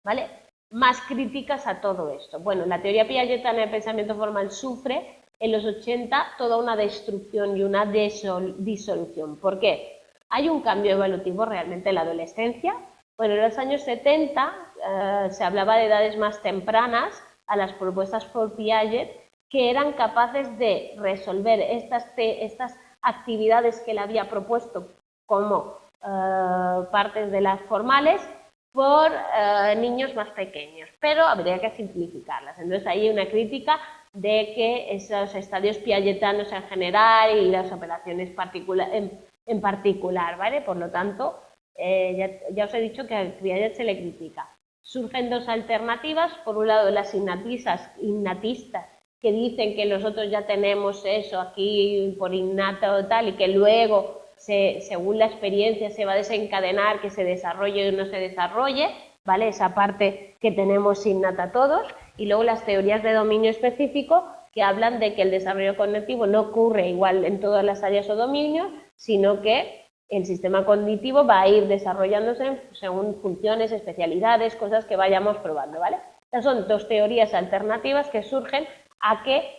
¿vale? Más críticas a todo esto. Bueno, la teoría piagetana del pensamiento formal sufre en los 80 toda una destrucción y una disolución. ¿Por qué? ¿Hay un cambio evolutivo realmente en la adolescencia? Bueno, en los años 70 se hablaba de edades más tempranas a las propuestas por Piaget que eran capaces de resolver estas actividades que él había propuesto como partes de las formales por niños más pequeños, pero habría que simplificarlas. Entonces ahí hay una crítica de que esos estadios piagetanos en general y las operaciones en particular, ¿vale? Por lo tanto, ya os he dicho que a Piaget se le critica. Surgen dos alternativas, por un lado las innatistas que dicen que nosotros ya tenemos eso aquí por innato tal y que luego según la experiencia se va a desencadenar que se desarrolle o no se desarrolle, ¿vale? Esa parte que tenemos innata todos, y luego las teorías de dominio específico que hablan de que el desarrollo cognitivo no ocurre igual en todas las áreas o dominios, sino que el sistema cognitivo va a ir desarrollándose según funciones, especialidades, cosas que vayamos probando, ¿vale? Estas son dos teorías alternativas que surgen a que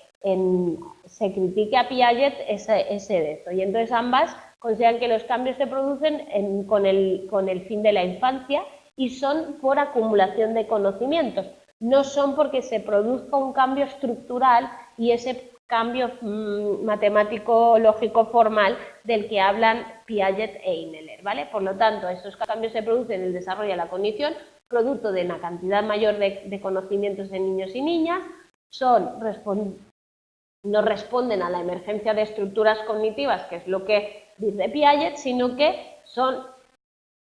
se critique a Piaget ese de esto, y entonces ambas consideran que los cambios se producen con el fin de la infancia y son por acumulación de conocimientos, no son porque se produzca un cambio estructural y ese cambio matemático, lógico, formal del que hablan Piaget e Inneler, ¿vale? Por lo tanto, estos cambios se producen en el desarrollo de la cognición, producto de una cantidad mayor de conocimientos en niños y niñas, no responden a la emergencia de estructuras cognitivas, que es lo que dice Piaget, sino que son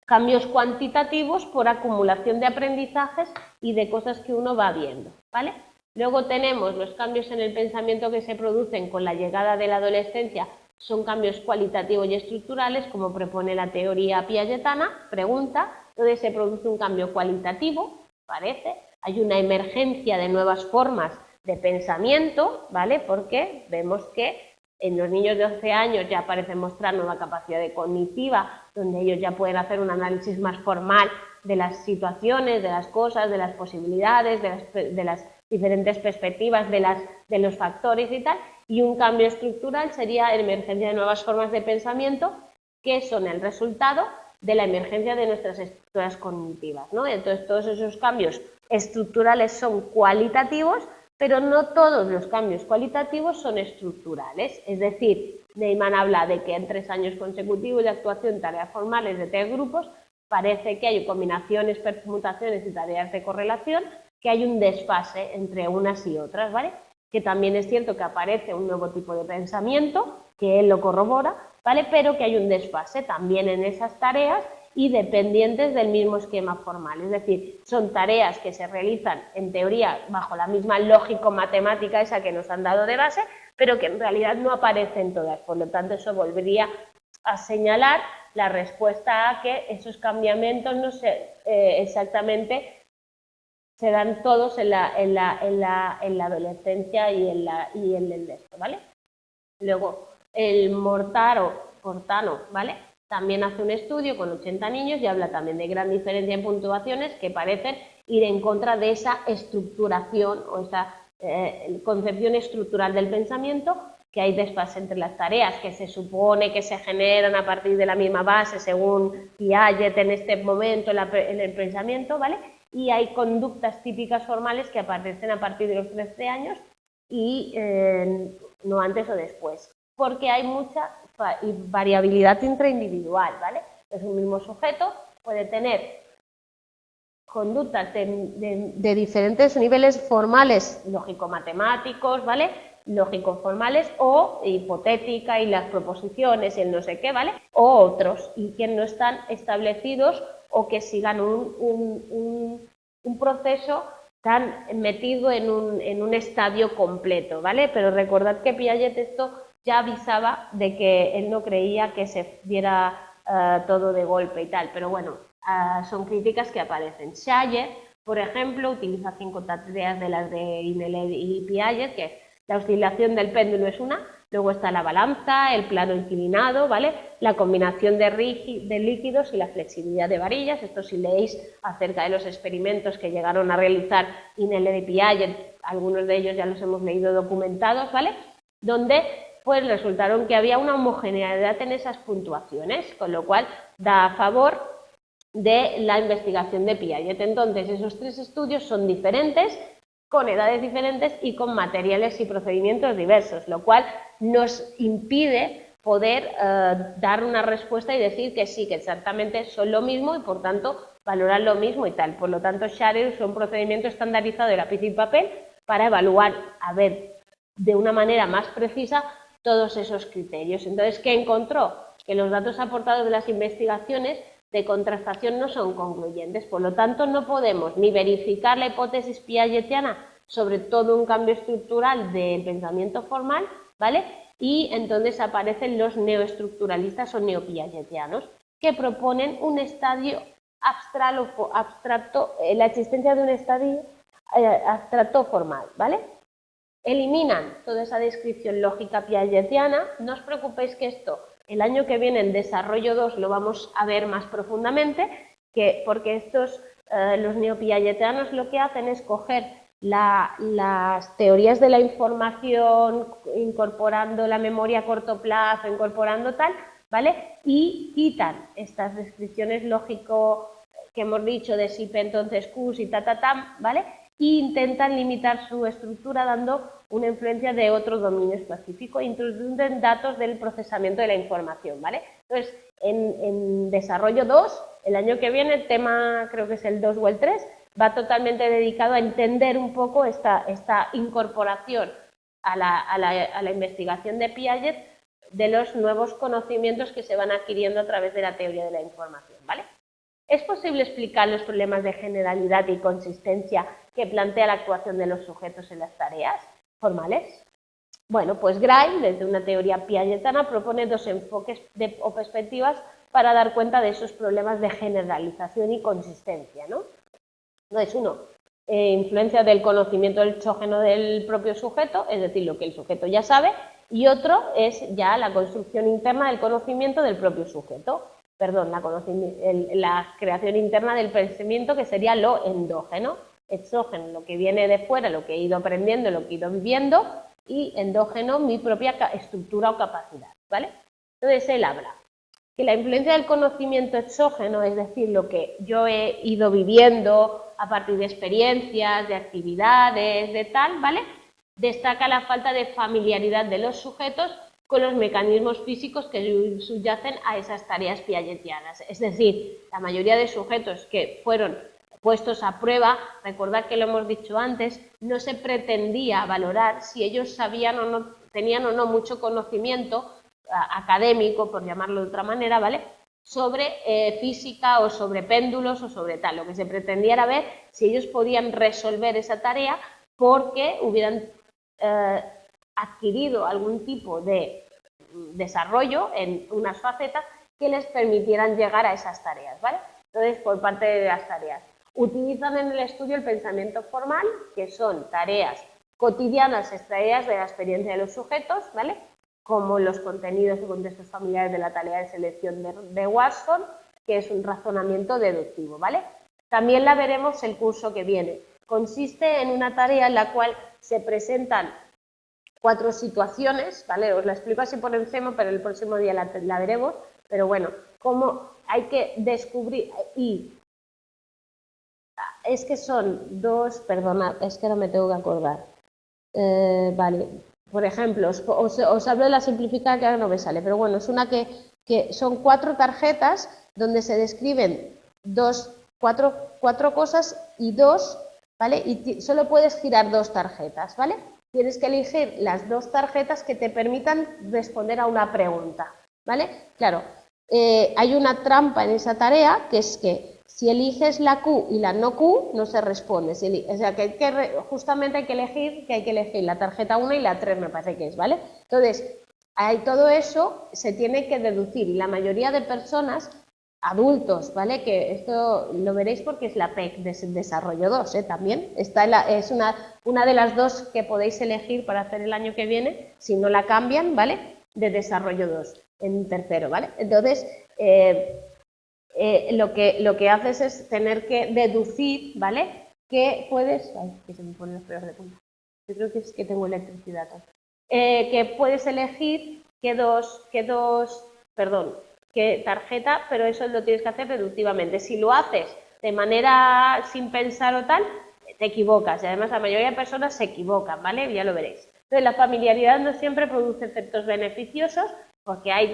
cambios cuantitativos por acumulación de aprendizajes y de cosas que uno va viendo, ¿vale? Luego tenemos los cambios en el pensamiento que se producen con la llegada de la adolescencia, son cambios cualitativos y estructurales, como propone la teoría piagetana, pregunta, donde se produce un cambio cualitativo, parece, hay una emergencia de nuevas formas de pensamiento, ¿vale? Porque vemos que en los niños de 11 años ya parecen mostrar nueva capacidad cognitiva, donde ellos ya pueden hacer un análisis más formal de las situaciones, de las cosas, de las posibilidades, de las diferentes perspectivas, de los factores y tal, y un cambio estructural sería la emergencia de nuevas formas de pensamiento que son el resultado de la emergencia de nuestras estructuras cognitivas, ¿no? Entonces todos esos cambios estructurales son cualitativos, pero no todos los cambios cualitativos son estructurales. Es decir, Neyman habla de que en 3 años consecutivos de actuación en tareas formales de 3 grupos parece que hay combinaciones, permutaciones y tareas de correlación, que hay un desfase entre unas y otras, ¿vale? Que también es cierto que aparece un nuevo tipo de pensamiento, que él lo corrobora, ¿vale? Pero que hay un desfase también en esas tareas y dependientes del mismo esquema formal. Es decir, son tareas que se realizan en teoría bajo la misma lógico-matemática esa que nos han dado de base, pero que en realidad no aparecen todas. Por lo tanto, eso volvería a señalar la respuesta a que esos cambiamientos no exactamente se dan todos en la adolescencia y en el esto, ¿vale? Luego, el Portano, ¿vale? También hace un estudio con 80 niños y habla también de gran diferencia en puntuaciones que parecen ir en contra de esa estructuración o esa concepción estructural del pensamiento, que hay desfase entre las tareas que se supone que se generan a partir de la misma base según Piaget en este momento en el pensamiento, ¿vale? Y hay conductas típicas formales que aparecen a partir de los 13 años y no antes o después, porque hay mucha variabilidad intraindividual, ¿vale? Es un mismo sujeto, puede tener conductas de diferentes niveles formales, lógico-matemáticos, ¿vale? Lógico-formales o hipotética y las proposiciones y el no sé qué, ¿vale? O otros, y que no están establecidos o que sigan un proceso tan metido en un estadio completo, ¿vale? Pero recordad que Piaget esto ya avisaba de que él no creía que se diera todo de golpe y tal, pero bueno, son críticas que aparecen. Shire, por ejemplo, utiliza 5 tareas de las de Inele y Piaget, que es la oscilación del péndulo es una, luego está la balanza, el plano inclinado, ¿vale? La combinación de líquidos y la flexibilidad de varillas. Esto si leéis acerca de los experimentos que llegaron a realizar Inele y Piaget, algunos de ellos ya los hemos leído documentados, ¿vale? Donde pues resultaron que había una homogeneidad en esas puntuaciones, con lo cual da a favor de la investigación de Piaget. Entonces, esos 3 estudios son diferentes, con edades diferentes y con materiales y procedimientos diversos, lo cual nos impide poder dar una respuesta y decir que sí, que exactamente son lo mismo y por tanto valorar lo mismo y tal. Por lo tanto, Share usó un procedimiento estandarizado de lápiz y papel para evaluar, a ver, de una manera más precisa todos esos criterios. Entonces, ¿qué encontró? Que los datos aportados de las investigaciones de contrastación no son concluyentes, por lo tanto no podemos ni verificar la hipótesis piagetiana sobre todo un cambio estructural del pensamiento formal, ¿vale? Y entonces aparecen los neoestructuralistas o neopiagetianos que proponen un estadio abstracto, la existencia de un estadio abstracto formal, ¿vale? Eliminan toda esa descripción lógica piagetiana. No os preocupéis que esto el año que viene en desarrollo 2 lo vamos a ver más profundamente, porque los neopiagetianos lo que hacen es coger las teorías de la información, incorporando la memoria a corto plazo, incorporando tal, ¿vale? Y quitan estas descripciones lógico que hemos dicho de SIP entonces Q y ta, ¿vale? E intentan limitar su estructura dando una influencia de otro dominio específico e introducen datos del procesamiento de la información, ¿vale? Entonces, en desarrollo 2, el año que viene, el tema creo que es el 2 o el 3, va totalmente dedicado a entender un poco esta incorporación a la investigación de Piaget de los nuevos conocimientos que se van adquiriendo a través de la teoría de la información, ¿vale? ¿Es posible explicar los problemas de generalidad y consistencia que plantea la actuación de los sujetos en las tareas formales? Bueno, pues Gray, desde una teoría piagetiana, propone 2 enfoques o perspectivas para dar cuenta de esos problemas de generalización y consistencia, ¿no? Entonces, uno, influencia del conocimiento exógeno del propio sujeto, es decir, lo que el sujeto ya sabe, y otro es ya la construcción interna del conocimiento del propio sujeto. Perdón, la creación interna del pensamiento, que sería lo endógeno. Exógeno, lo que viene de fuera, lo que he ido aprendiendo, lo que he ido viviendo, y endógeno, mi propia estructura o capacidad, ¿vale? Entonces, él habla que la influencia del conocimiento exógeno, es decir, lo que yo he ido viviendo a partir de experiencias, de actividades, de tal, ¿vale? Destaca la falta de familiaridad de los sujetos con los mecanismos físicos que subyacen a esas tareas piagetianas. Es decir, la mayoría de sujetos que fueron puestos a prueba, recordad que lo hemos dicho antes, no se pretendía valorar si ellos sabían o no, tenían o no mucho conocimiento académico, por llamarlo de otra manera, ¿vale?, sobre física o sobre péndulos o sobre tal. Lo que se pretendía era ver si ellos podían resolver esa tarea porque hubieran adquirido algún tipo de desarrollo en unas facetas que les permitieran llegar a esas tareas, ¿vale? Entonces, por parte de las tareas. Utilizan en el estudio el pensamiento formal, que son tareas cotidianas extraídas de la experiencia de los sujetos, ¿vale?, como los contenidos y contextos familiares de la tarea de selección de Watson, que es un razonamiento deductivo, ¿vale? También la veremos el curso que viene. Consiste en una tarea en la cual se presentan 4 situaciones, ¿vale? Os la explico así por encima, pero el próximo día la veremos, pero bueno, cómo hay que descubrir y es que son 2, perdonad, es que no me tengo que acordar. Vale, por ejemplo, os hablo de la simplificada que ahora no me sale, pero bueno, es una que son 4 tarjetas donde se describen 4 cosas y 2, ¿vale? Y solo puedes girar 2 tarjetas, ¿vale? Tienes que elegir las 2 tarjetas que te permitan responder a una pregunta, ¿vale? Claro, hay una trampa en esa tarea, que es que si eliges la Q y la no Q, no se responde. O sea, que justamente hay que elegir la tarjeta 1 y la 3, me parece que es, ¿vale? Entonces, todo eso se tiene que deducir y la mayoría de personas, adultos, ¿vale? Que esto lo veréis porque es la PEC de Desarrollo 2, también. Es una de las 2 que podéis elegir para hacer el año que viene, si no la cambian, ¿vale? De Desarrollo 2, en tercero, ¿vale? Entonces, lo que haces es tener que deducir, ¿vale? Que puedes... Ay, que se me ponen los pelos de punta. Yo creo que es que tengo electricidad. Que puedes elegir qué tarjeta, pero eso lo tienes que hacer deductivamente. Si lo haces de manera sin pensar o tal, te equivocas. Y además la mayoría de personas se equivocan, ¿vale? Ya lo veréis. Entonces la familiaridad no siempre produce efectos beneficiosos, porque hay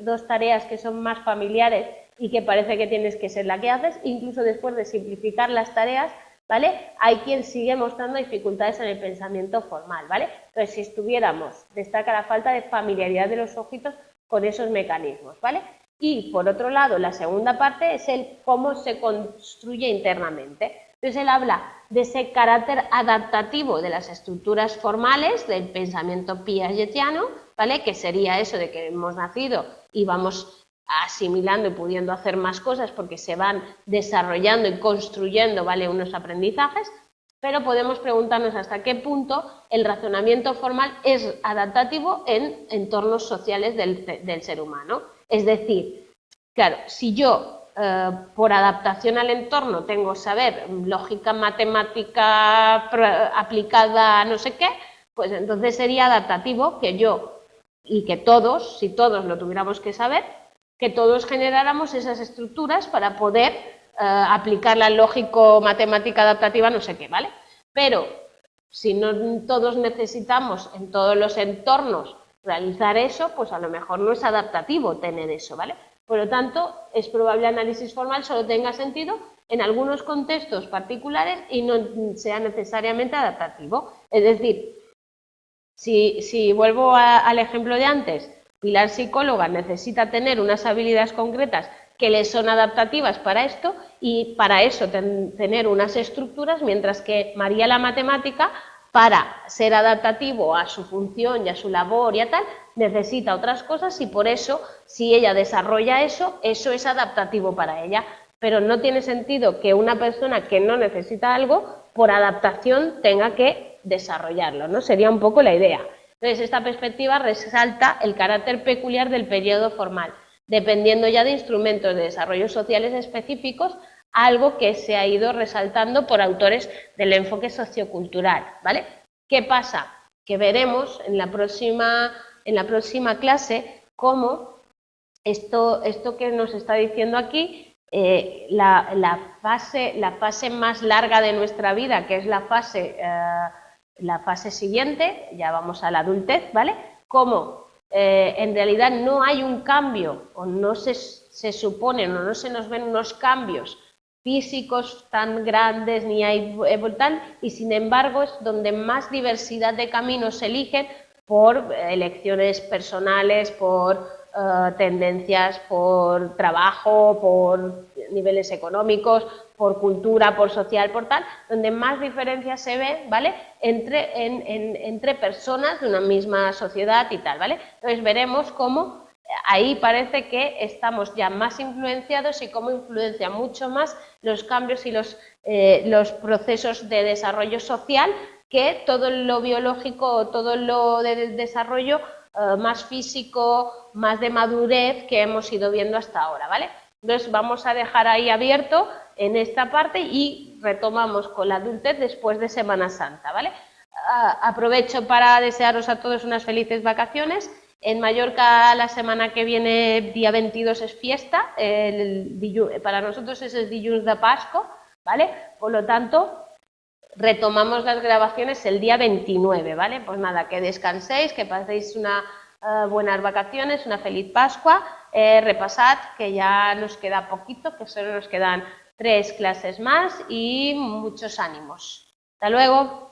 dos tareas que son más familiares y que parece que tienes que ser la que haces, incluso después de simplificar las tareas, ¿vale? Hay quien sigue mostrando dificultades en el pensamiento formal, ¿vale? Entonces, si estuviéramos, destaca la falta de familiaridad de los ojitos con esos mecanismos, ¿vale? Y, por otro lado, la segunda parte es el cómo se construye internamente. Entonces, él habla de ese carácter adaptativo de las estructuras formales del pensamiento piagetiano, ¿vale? Que sería eso de que hemos nacido y vamos asimilando y pudiendo hacer más cosas porque se van desarrollando y construyendo, ¿vale? Unos aprendizajes, pero podemos preguntarnos hasta qué punto el razonamiento formal es adaptativo en entornos sociales del ser humano. Es decir, claro, si yo por adaptación al entorno tengo saber lógica matemática aplicada a no sé qué, pues entonces sería adaptativo que yo y que todos, si todos lo tuviéramos que saber, que todos generáramos esas estructuras para poder aplicar la lógico-matemática adaptativa no sé qué, ¿vale? Pero si no todos necesitamos en todos los entornos realizar eso, pues a lo mejor no es adaptativo tener eso, ¿vale? Por lo tanto, es probable que el análisis formal solo tenga sentido en algunos contextos particulares y no sea necesariamente adaptativo. Es decir, si vuelvo al ejemplo de antes, Pilar psicóloga necesita tener unas habilidades concretas que le son adaptativas para esto y para eso tener unas estructuras, mientras que María la matemática, para ser adaptativo a su función y a su labor y a tal, necesita otras cosas y por eso, si ella desarrolla eso, eso es adaptativo para ella. Pero no tiene sentido que una persona que no necesita algo, por adaptación, tenga que desarrollarlo, ¿no? Sería un poco la idea. Entonces, esta perspectiva resalta el carácter peculiar del periodo formal, dependiendo ya de instrumentos de desarrollo sociales específicos, algo que se ha ido resaltando por autores del enfoque sociocultural, ¿vale? ¿Qué pasa? Que veremos en la próxima clase cómo esto que nos está diciendo aquí, la fase más larga de nuestra vida, que es la fase siguiente, ya vamos a la adultez, ¿vale? Cómo en realidad no hay un cambio, o no se suponen, o no se nos ven unos cambios físicos tan grandes, ni hay tal, y sin embargo es donde más diversidad de caminos se eligen por elecciones personales, por tendencias, por trabajo, por niveles económicos, por cultura, por social, por tal, donde más diferencias se ven, ¿vale? Entre personas de una misma sociedad y tal, ¿vale? Entonces veremos cómo ahí parece que estamos ya más influenciados y cómo influencia mucho más los cambios y los procesos de desarrollo social que todo lo biológico, todo lo de desarrollo más físico, más de madurez que hemos ido viendo hasta ahora, ¿vale? Entonces vamos a dejar ahí abierto en esta parte y retomamos con la adultez después de Semana Santa, ¿vale? aprovecho para desearos a todos unas felices vacaciones. En Mallorca la semana que viene, día 22, es fiesta, para nosotros es el dilluns de Pascua, ¿vale? Por lo tanto, retomamos las grabaciones el día 29, ¿vale? Pues nada, que descanséis, que paséis unas buenas vacaciones, una feliz Pascua, repasad que ya nos queda poquito, que solo nos quedan 3 clases más y muchos ánimos. Hasta luego.